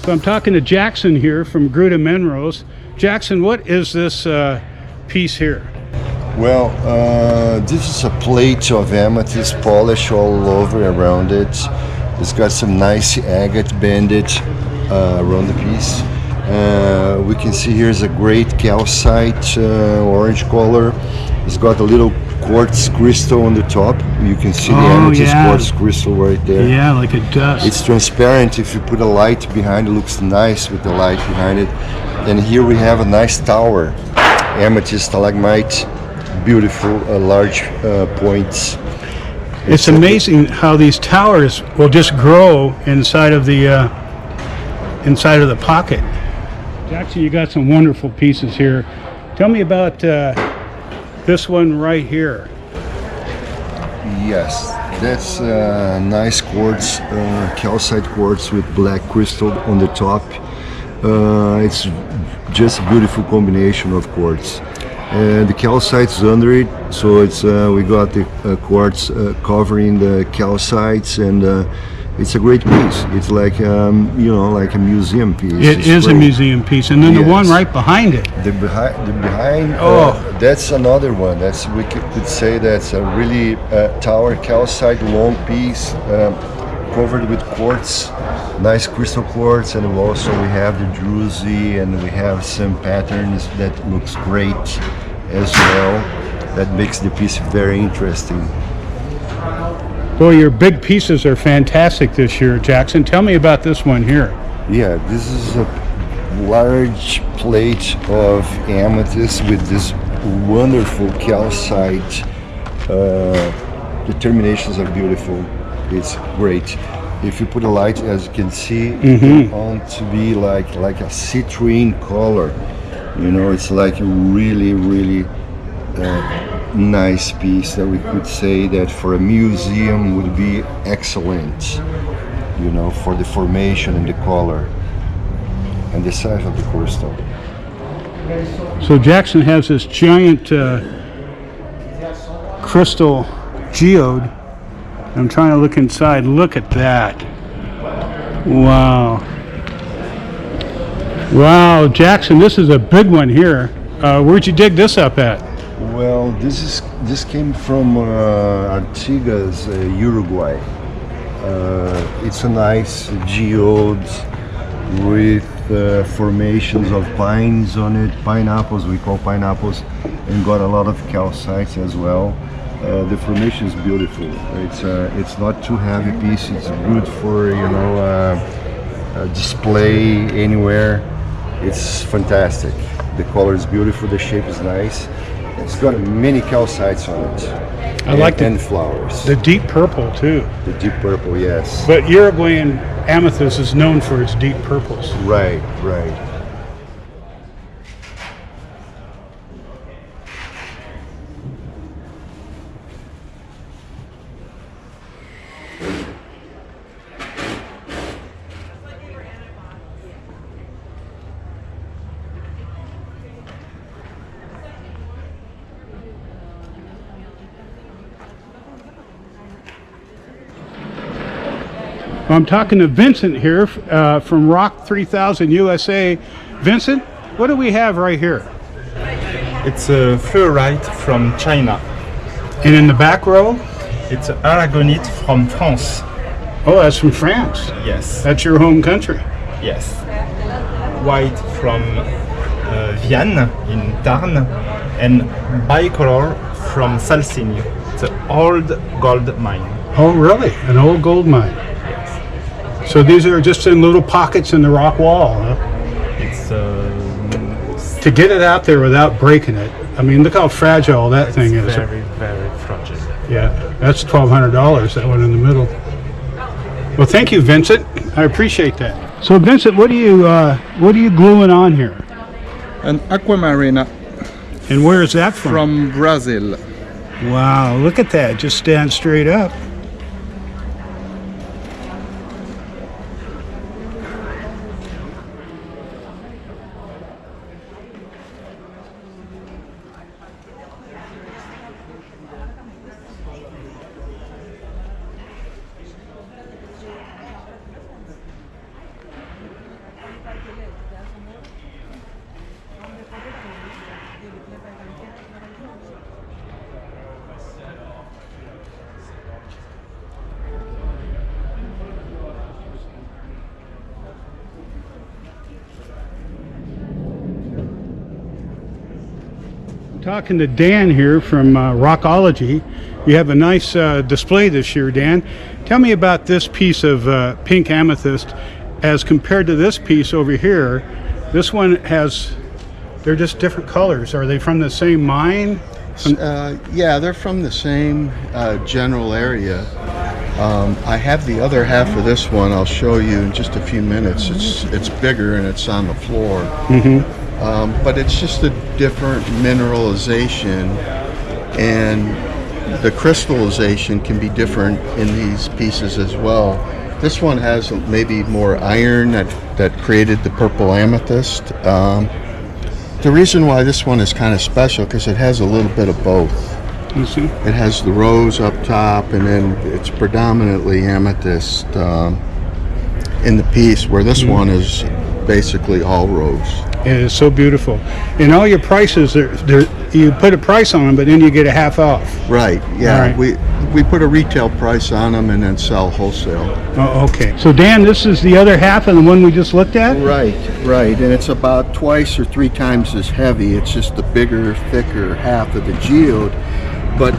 So I'm talking to Jackson here from Gruta Minerals. Jackson, what is this piece here? Well, this is a plate of amethyst polish all over around it. It's got some nice agate bandage around the piece. We can see here's a great calcite orange color. It's got a little quartz crystal on the top. You can see the amethyst quartz crystal right there. Yeah, like a dust. It's transparent. If you put a light behind it, looks nice with the light behind it. And here we have a nice tower, amethyst stalagmite, beautiful large points. It's amazing how these towers will just grow inside of the pocket. Jackson, you got some wonderful pieces here. Tell me about this one right here. Yes, that's nice quartz, calcite quartz with black crystal on the top. It's just a beautiful combination of quartz. And the calcite's under it, so it's we got the quartz covering the calcites, and it's a great piece. It's like like a museum piece. It is a museum piece, and then the one right behind it. The behind. That's another one. That's we could say that's a really tower calcite long piece covered with quartz, nice crystal quartz, and also we have the druzy, and we have some patterns that looks great as well. That makes the piece very interesting. Well, your big pieces are fantastic this year, Jackson. Tell me about this one here. Yeah, this is a large plate of amethyst with this wonderful calcite. The terminations are beautiful. It's great. If you put a light, as you can see, it's on to be like a citrine color. You know, it's like a really, really nice piece that we could say that for a museum would be excellent. You know, for the formation and the color and the size of the crystal. So Jackson has this giant crystal geode. I'm trying to look inside. Look at that. Wow. Wow, Jackson, this is a big one here. Where'd you dig this up at? Well, this came from Artigas, Uruguay. It's a nice geode with formations of pines on it, pineapples, we call pineapples, and got a lot of calcites as well. The formation is beautiful. It's not too heavy piece. It's good for display anywhere. It's fantastic. The color is beautiful. The shape is nice. It's got many calcites on it. I like and flowers. The deep purple too. The deep purple, yes. But Uruguayan amethyst is known for its deep purples. Right, right. I'm talking to Vincent here from Rock 3000 USA. Vincent, what do we have right here? It's a fluorite from China. And in the back row? It's aragonite from France. Oh, that's from France. Yes. That's your home country. Yes. White from Vienne in Tarn, and bicolor from Salsigne. It's an old gold mine. Oh, really? An old gold mine. So these are just in little pockets in the rock wall, huh? It's to get it out there without breaking it. I mean, look how fragile that thing is. Very, very fragile. Yeah, that's $1,200. That one in the middle. Well, thank you, Vincent. I appreciate that. So, Vincent, what are you gluing on here? An aquamarine. And where is that from? From Brazil. Wow, look at that. Just stand straight up. Talking to Dan here from Rockology. You have a nice display this year, Dan. Tell me about this piece of pink amethyst as compared to this piece over here. This one has, they're just different colors. Are they from the same mine? Yeah, they're from the same general area. I have the other half of this one. I'll show you in just a few minutes. It's bigger and it's on the floor. But it's just a different mineralization, and the crystallization can be different in these pieces as well. This one has maybe more iron that created the purple amethyst. The reason why this one is kind of special because it has a little bit of both. You see? It has the rose up top, and then it's predominantly amethyst in the piece, where this one is basically all rose. It is so beautiful. And all your prices, you put a price on them, but then you get a half off. Right, yeah. Right. We put a retail price on them and then sell wholesale. Oh, okay. So Dan, this is the other half of the one we just looked at? Right. And it's about twice or three times as heavy. It's just the bigger, thicker half of the geode. But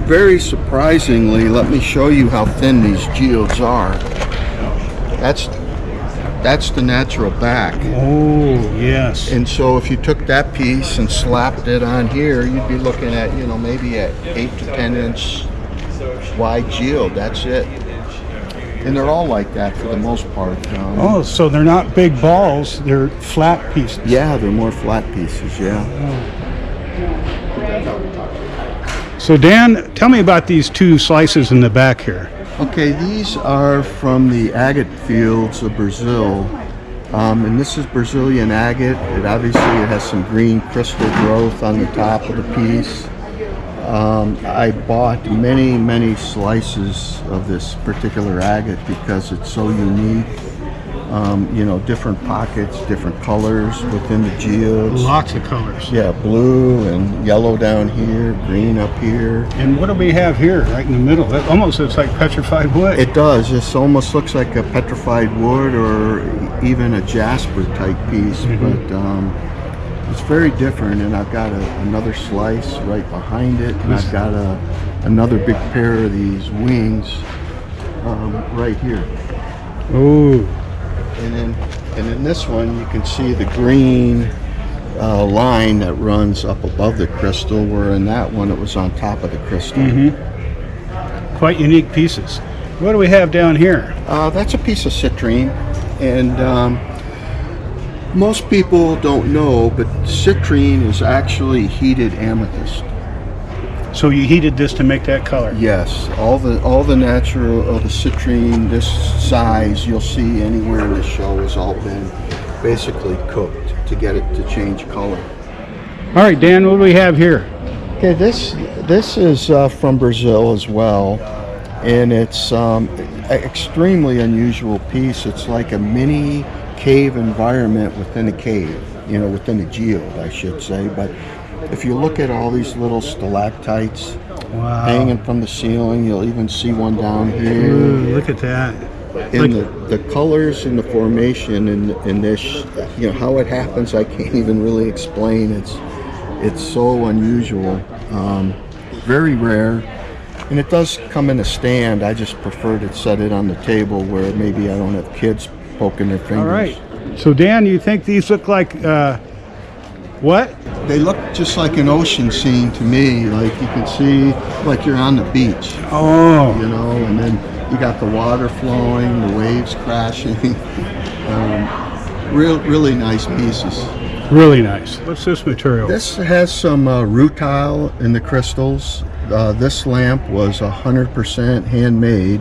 very surprisingly, let me show you how thin these geodes are. That's the natural back. Oh, yes. And so if you took that piece and slapped it on here, you'd be looking at, maybe at 8 to 10 inch wide geode. That's it. And they're all like that for the most part. Oh, so they're not big balls, they're flat pieces. Yeah, they're more flat pieces, yeah. So Dan, tell me about these two slices in the back here. Okay, these are from the agate fields of Brazil, and this is Brazilian agate. It has some green crystal growth on the top of the piece. I bought many slices of this particular agate because it's so unique. Different pockets, different colors within the geodes. Lots of colors. Yeah, blue and yellow down here, green up here. And what do we have here, right in the middle? That almost looks like petrified wood. It does. This almost looks like a petrified wood or even a jasper type piece, but it's very different. And I've got another slice right behind it, and I've got another big pair of these wings right here. Oh. And in this one, you can see the green line that runs up above the crystal, where in that one it was on top of the crystal. Quite unique pieces. What do we have down here? That's a piece of citrine, and most people don't know, but citrine is actually heated amethyst. So you heated this to make that color? Yes, all the natural of the citrine, this size you'll see anywhere in the show, has all been basically cooked to get it to change color. All right, Dan, what do we have here? Okay, this is from Brazil as well, and it's an extremely unusual piece. It's like a mini cave environment within a cave, within a geode, I should say, but if you look at all these little stalactites hanging from the ceiling, you'll even see one down here. Ooh, look at that. And the colors and the formation in this, how it happens, I can't even really explain. It's so unusual, very rare, and it does come in a stand. I just prefer to set it on the table where maybe I don't have kids poking their fingers. All right. So Dan, you think these look like what? They look just like an ocean scene to me. Like you can see, like you're on the beach. Oh. And then you got the water flowing, the waves crashing. Really nice pieces. Really nice. What's this material? This has some rutile in the crystals. This lamp was 100% handmade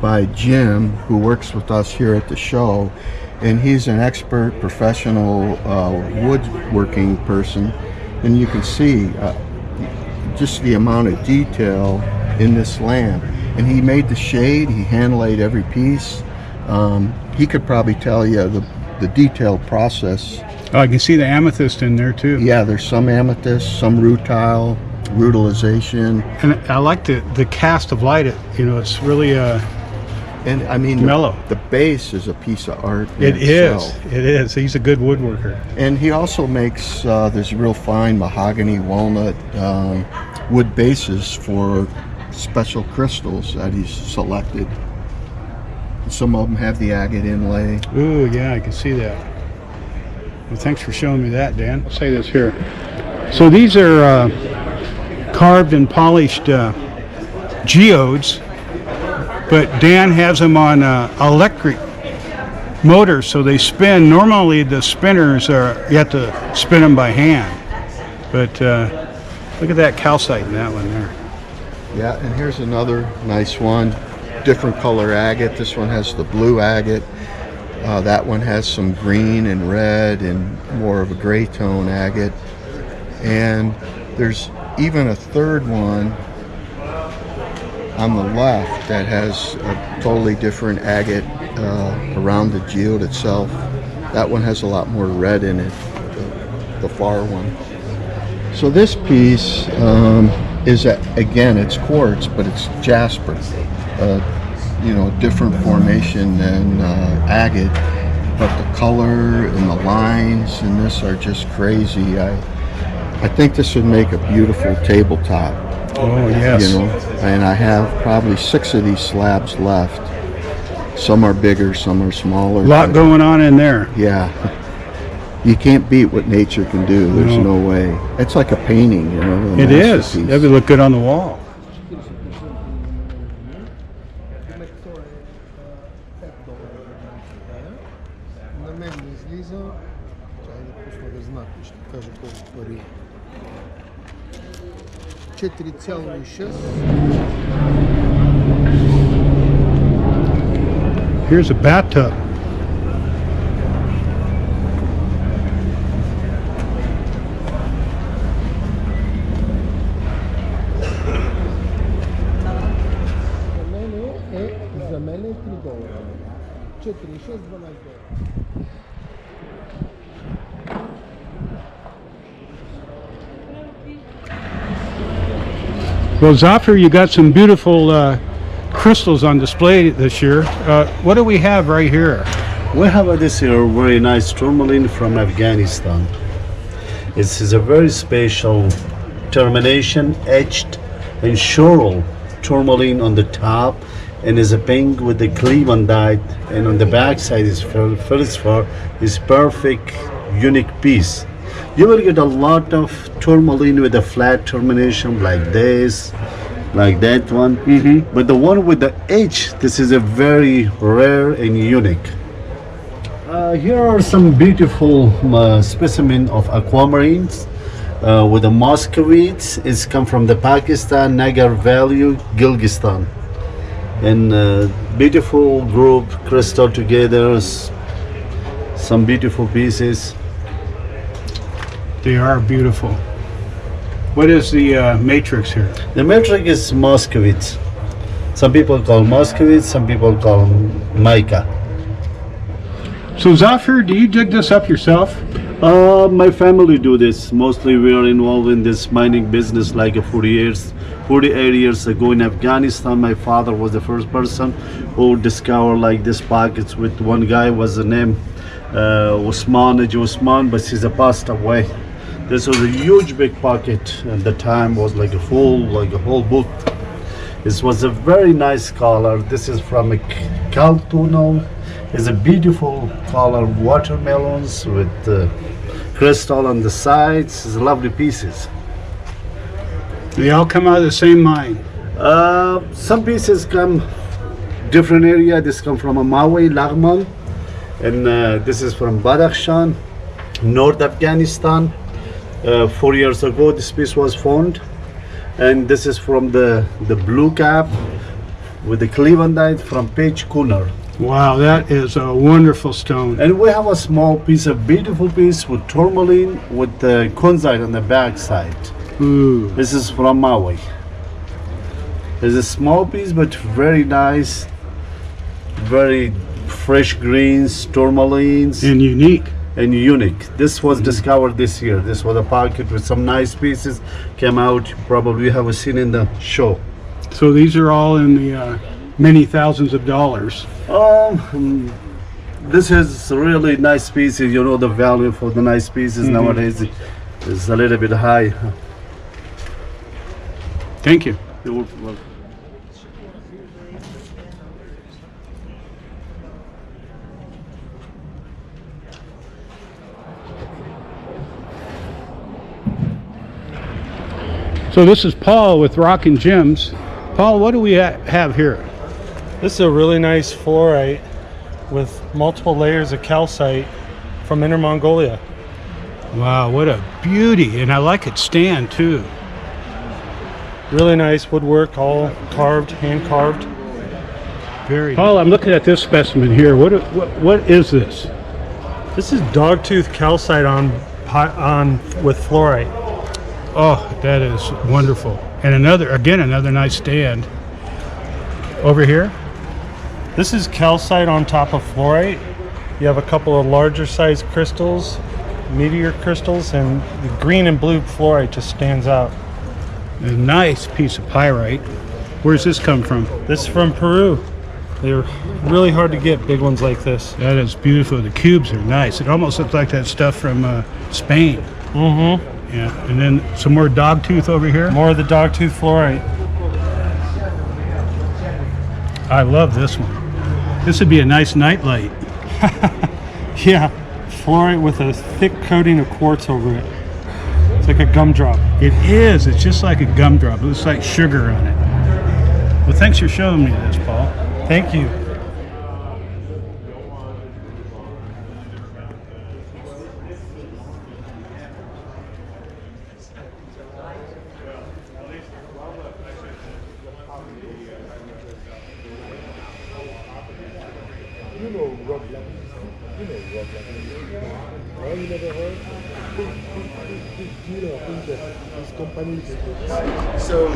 by Jim, who works with us here at the show. And he's an expert professional woodworking person, and you can see just the amount of detail in this lamp. And he made the shade, he hand laid every piece. He could probably tell you the detailed process. Oh, I can see the amethyst in there too. Yeah, there's some amethyst, some rutile, rutilization. And I like the cast of light. It's really And I mean, mellow. The base is a piece of art. It is. He's a good woodworker. And he also makes there's real fine mahogany, walnut wood bases for special crystals that he's selected. Some of them have the agate inlay. Ooh, yeah, I can see that. Well, thanks for showing me that, Dan. I'll say this here. So these are carved and polished geodes, but Dan has them on electric motors, so they spin. Normally the spinners are, you have to spin them by hand, but look at that calcite in that one there. Yeah, and here's another nice one. Different color agate. This one has the blue agate. That one has some green and red and more of a gray tone agate. And there's even a third one on the left that has a totally different agate around the geode itself. That one has a lot more red in it, the far one. So this piece is, again, it's quartz, but it's jasper. You know, different formation than agate, but the color and the lines in this are just crazy. I think this would make a beautiful tabletop. Oh, yes. You know, and I have probably 6 of these slabs left. Some are bigger, some are smaller. A lot going on in there. Yeah. You can't beat what nature can do. There's no way. It's like a painting, you know. It is. That would look good on the wall. Here's a bathtub. Well, Zafir, you got some beautiful crystals on display this year. What do we have right here? We have this here very nice tourmaline from Afghanistan. It is a very special termination, etched and shoral tourmaline on the top, and is a pink with the cleavandite, and on the back side is feldspar. Is perfect, unique piece. You will get a lot of tourmaline with a flat termination like this, like that one. But the one with the edge, this is a very rare and unique. Here are some beautiful specimen of aquamarines with the Muscovites. It's come from the Pakistan, Nagar Valley, Gilgistan. And beautiful group, crystal together, some beautiful pieces. They are beautiful. What is the matrix here? The matrix is Muscovite. Some people call Muscovite, some people call mica. So Zafir, do you dig this up yourself? My family do this. Mostly we are involved in this mining business like 48 years ago in Afghanistan. My father was the first person who discovered like this pockets with one guy was the name Usman, but he's passed away. This was a huge big pocket at the time, was like a whole book. This was a very nice color. This is from a Caltuno. It's a beautiful color, watermelons with crystal on the sides. It's lovely pieces. They all come out of the same mine. Some pieces come different area. This come from a Maui, Lagman, and this is from Badakhshan, North Afghanistan. 4 years ago this piece was found, and this is from the blue cap with the cleavandite from Page Cooner. Wow, that is a wonderful stone. And we have a small piece, a beautiful piece with tourmaline with the kunzite on the back side. Ooh. This is from Maui. It's a small piece but very nice, very fresh greens, tourmalines, And unique. and unique. This was discovered this year. This was a pocket with some nice pieces came out. Probably you have seen in the show. So these are all in the many thousands of dollars. This is a really nice species. You know, the value for the nice species nowadays is a little bit high. Thank you. You're welcome. So this is Paul with Rock and Gems. Paul, what do we have here? This is a really nice fluorite with multiple layers of calcite from Inner Mongolia. Wow, what a beauty. And I like its stand too. Really nice woodwork, all carved, hand carved. Very. Paul, I'm looking at this specimen here. What is this? This is dogtooth calcite on with fluorite. Oh, that is wonderful. And another nice stand. Over here? This is calcite on top of fluorite. You have a couple of larger sized crystals, meteor crystals, and the green and blue fluorite just stands out. A nice piece of pyrite. Where's this come from? This is from Peru. They're really hard to get, big ones like this. That is beautiful. The cubes are nice. It almost looks like that stuff from Spain. Mm-hmm. Yeah, and then some more dogtooth over here. More of the dogtooth fluorite. I love this one. This would be a nice nightlight. Yeah, fluorite with a thick coating of quartz over it. It's like a gumdrop. It is. It's just like a gumdrop. It looks like sugar on it. Well, thanks for showing me this, Paul. Thank you.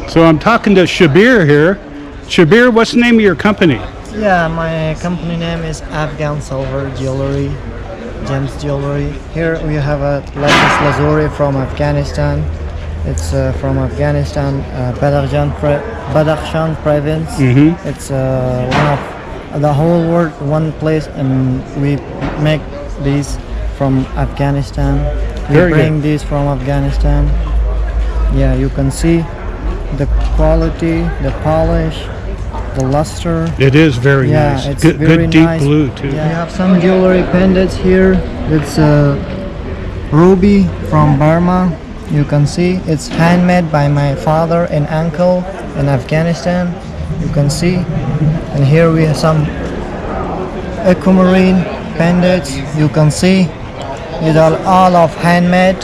So I'm talking to Shabir here. Shabir, what's the name of your company? Yeah, my company name is Afghan Silver Jewelry, Gems Jewelry. Here we have a lapis lazuli from Afghanistan. It's from Afghanistan, Badakhshan province. It's one of the whole world, one place, and we make these from Afghanistan. We Very bring good. these from Afghanistan. Yeah, you can see the quality, the polish, the luster. It is very Yeah, nice. it's Good, very good deep nice. blue too. Yeah, we have some jewelry pendants here. It's a ruby from Burma. You can see it's handmade by my father and uncle in Afghanistan. You can see. And here we have some aquamarine pendants. You can see. These are all of handmade.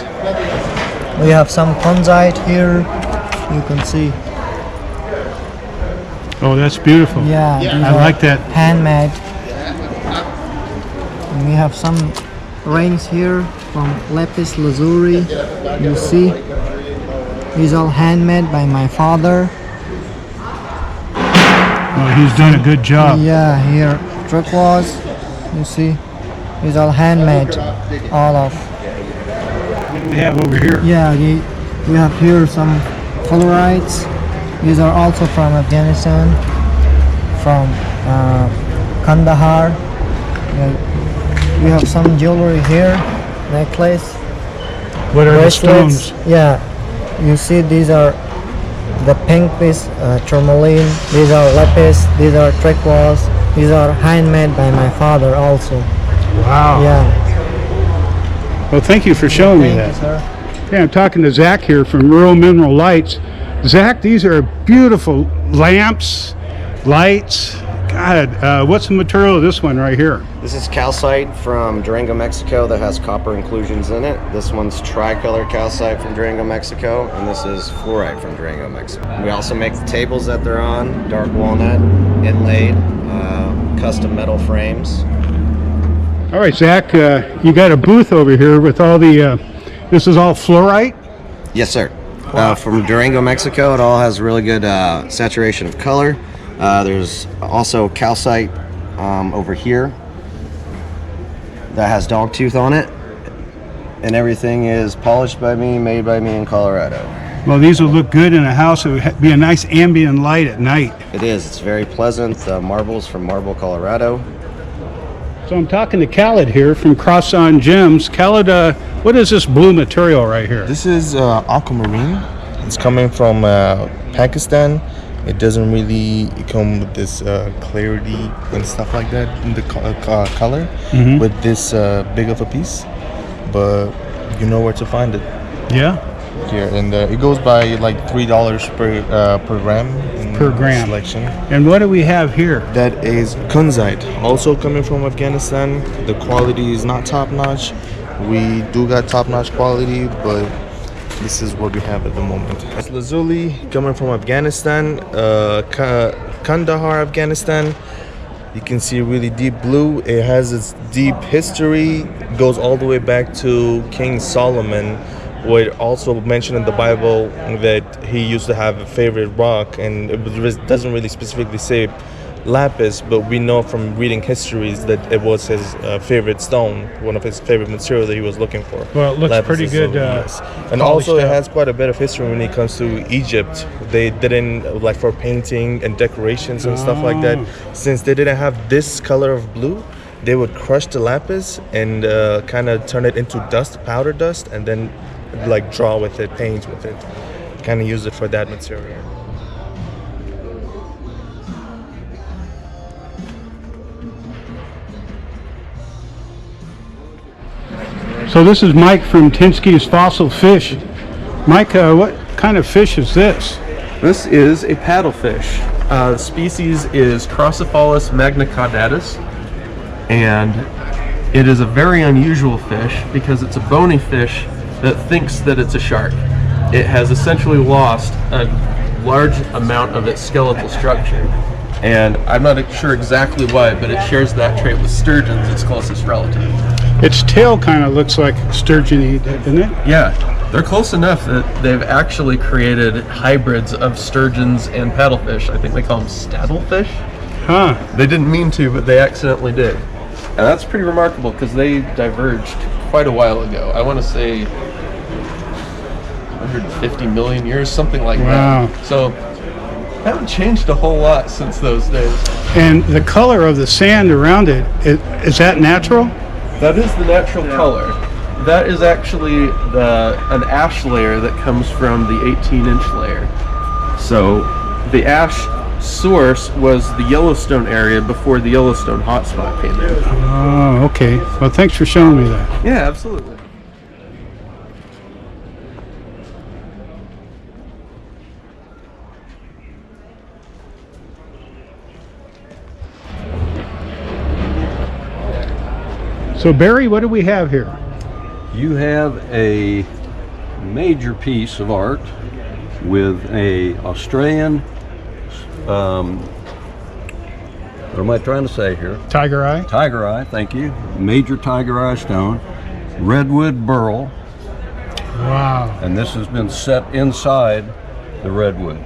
We have some kunzite here. You can see. Oh, that's beautiful. Yeah, these I are like that. handmade. And we have some rings here from lapis lazuli. You see, these are handmade by my father. Oh, he's done a good job. Yeah, here turquoise. You see, these are handmade. All of. What do we have over here? Yeah, we have here some Fluorites. These are also from Afghanistan, from Kandahar. We have some jewelry here, necklace, What are the bracelets. stones? Yeah, you see these are the pink piece, tourmaline. These are lapis. These are turquoise. These are handmade by my father also. Wow. Yeah. Well, thank you for showing me Thank that. you, sir. Yeah, I'm talking to Zach here from reelminerallights. Zach, these are beautiful lamps, lights. God, what's the material of this one right here? This is calcite from Durango, Mexico that has copper inclusions in it. This one's tricolor calcite from Durango, Mexico, and this is fluorite from Durango, Mexico. We also make the tables that they're on, dark walnut, inlaid, custom metal frames. All right, Zach, you got a booth over here with all the, this is all fluorite? Yes, sir. From Durango, Mexico, it all has really good saturation of color. There's also calcite over here that has dogtooth on it, and everything is polished by me, made by me in Colorado. Well, these will look good in a house. It would be a nice ambient light at night. It is. It's very pleasant. The marbles from Marble, Colorado. So I'm talking to Khaled here from Tucson Gems. Khaled, what is this blue material right here? This is aquamarine. It's coming from Pakistan. It doesn't really come with this clarity and stuff like that in the color with this big of a piece, but you know where to find it. Yeah. Here, and it goes by like $3 per gram. Per gram. Selection. And what do we have here? That is kunzite, also coming from Afghanistan. The quality is not top notch. We do got top notch quality, but this is what we have at the moment. It's lazuli coming from Afghanistan, Kandahar, Afghanistan. You can see really deep blue. It has its deep history. It goes all the way back to King Solomon, where it also mentioned in the Bible that he used to have a favorite rock, and it doesn't really specifically say lapis, but we know from reading histories that it was his favorite stone, one of his favorite material that he was looking for. Well, it looks Lapis pretty good. yes. And also it has quite a bit of history when it comes to Egypt. They didn't, like for painting and decorations and stuff like that, since they didn't have this color of blue, they would crush the lapis and kind of turn it into dust, powder dust, and then like draw with it, paint with it, kind of use it for that material. So this is Mike from Tynskys Fossil Fish. Mike, what kind of fish is this? This is a paddlefish. The species is Crossophalus magnacaudatus, and it is a very unusual fish because it's a bony fish that thinks that it's a shark. It has essentially lost a large amount of its skeletal structure, and I'm not sure exactly why, but it shares that trait with sturgeons, its closest relative. Its tail kind of looks like sturgeon-y, doesn't it? Yeah, they're close enough that they've actually created hybrids of sturgeons and paddlefish. I think they call them staddlefish. Huh. They didn't mean to, but they accidentally did. And that's pretty remarkable because they diverged quite a while ago. I want to say 150 million years, something like that. So haven't changed a whole lot since those days. And the color of the sand around it, is that natural? That is the natural color. That is actually an ash layer that comes from the 18-inch layer. So the ash source was the Yellowstone area before the Yellowstone hotspot came in. Oh, okay. Well, thanks for showing me that. Yeah, absolutely. So Barry, what do we have here? You have a major piece of art with a Australian, what am I trying to say here? Tiger eye? Tiger eye, thank you. Major tiger eye stone, redwood burl. Wow. And this has been set inside the redwood.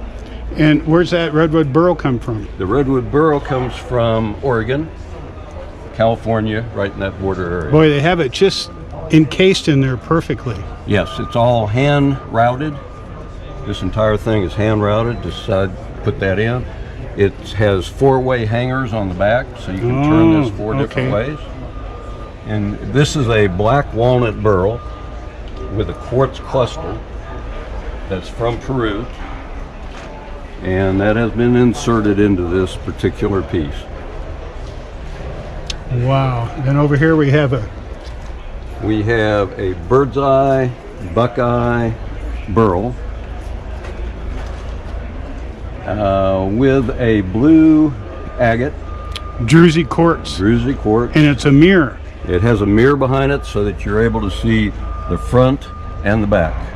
And where's that redwood burl come from? The redwood burl comes from Oregon, California, right in that border area. Boy, they have it just encased in there perfectly. Yes, it's all hand routed. This entire thing is hand routed. Decide put that in. It has four-way hangers on the back, so you can turn this four different ways. And this is a black walnut burl with a quartz cluster that's from Peru, and that has been inserted into this particular piece. Wow. Then over here we have a bird's eye, buckeye burl with a blue agate. Druzy quartz. Druzy quartz. And it's a mirror. It has a mirror behind it so that you're able to see the front and the back.